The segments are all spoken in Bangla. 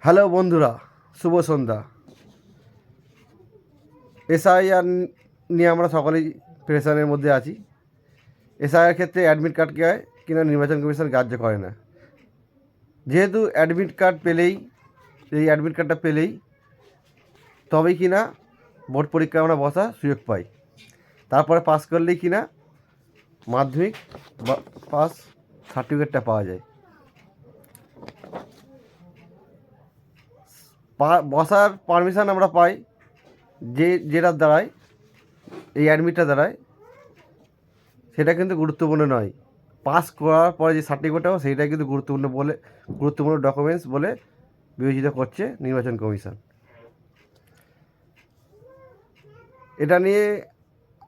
হ্যালো বন্ধুরা, শুভ সন্ধ্যা। এসআইআর নিয়ে আমরা সকলেই প্রেশারের মধ্যে আছি। এসআইআর ক্ষেত্রে অ্যাডমিট কার্ডকে কিনা নির্বাচন কমিশন গ্রাহ্য করে না। যেহেতু অ্যাডমিট কার্ড পেলেই, এই অ্যাডমিট কার্ডটা পেলেই তবেই কিনা বোর্ড পরীক্ষায় আমরা বসার সুযোগ পাই। তারপরে পাস করলেই কিনা মাধ্যমিক বা পাস সার্টিফিকেটটা পাওয়া যায়। বসার পারমিশন আমরা পাই যেটার দ্বারায়, এই অ্যাডমিটটা দ্বারায়, সেটা কিন্তু গুরুত্বপূর্ণ নয়। পাস করার পরে যে সার্টিফিকেটটা হবে সেইটাই কিন্তু গুরুত্বপূর্ণ ডকুমেন্টস বলে বিবেচিত করছে নির্বাচন কমিশন। এটা নিয়ে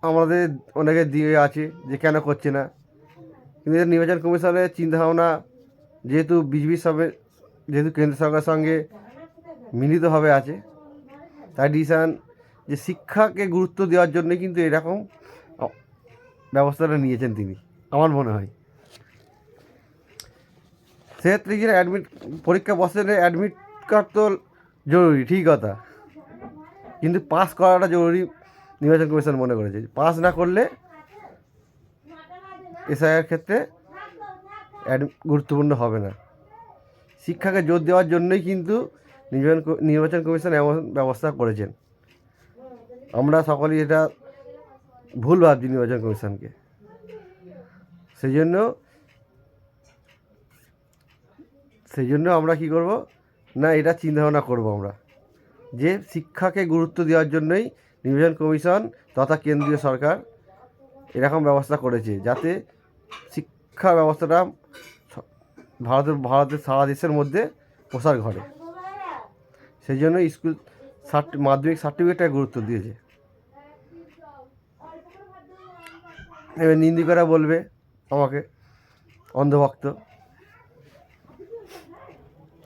আমাদের অনেকে দিয়ে আছে যে কেন করছে না, কিন্তু নির্বাচন কমিশনের চিন্তাভাবনা যেহেতু যেহেতু কেন্দ্র সরকারের সঙ্গে মিলিতভাবে আছে, তাই ডিসিশন যে শিক্ষাকে গুরুত্ব দেওয়ার জন্যই কিন্তু এরকম ব্যবস্থাটা নিয়েছেন তিনি, আমার মনে হয়। সেক্ষেত্রে কি অ্যাডমিট পরীক্ষা বসলে অ্যাডমিট কার্ড তো জরুরি, ঠিক কথা, কিন্তু পাস করাটা জরুরি নির্বাচন কমিশন মনে করেছে। পাস না করলে এসআইআর ক্ষেত্রে গুরুত্বপূর্ণ হবে না। শিক্ষাকে জোর দেওয়ার জন্যই কিন্তু নির্বাচন কমিশন এমন ব্যবস্থা করেছেন। আমরা সকলেই এটা ভুল ভাবছি নির্বাচন কমিশনকে। সেই জন্য আমরা কি করব না, এটা চিন্তাভাবনা করব আমরা যে শিক্ষাকে গুরুত্ব দেওয়ার জন্যই নির্বাচন কমিশন তথা কেন্দ্রীয় সরকার এরকম ব্যবস্থা করেছে, যাতে শিক্ষা ব্যবস্থাটা ভারতের সারা দেশের মধ্যে প্রসার ঘটে। সেই জন্য স্কুল মাধ্যমিক সার্টিফিকেটটা গুরুত্ব দিয়েছে। এবার নিন্দিকরা বলবে আমাকে অন্ধভক্ত,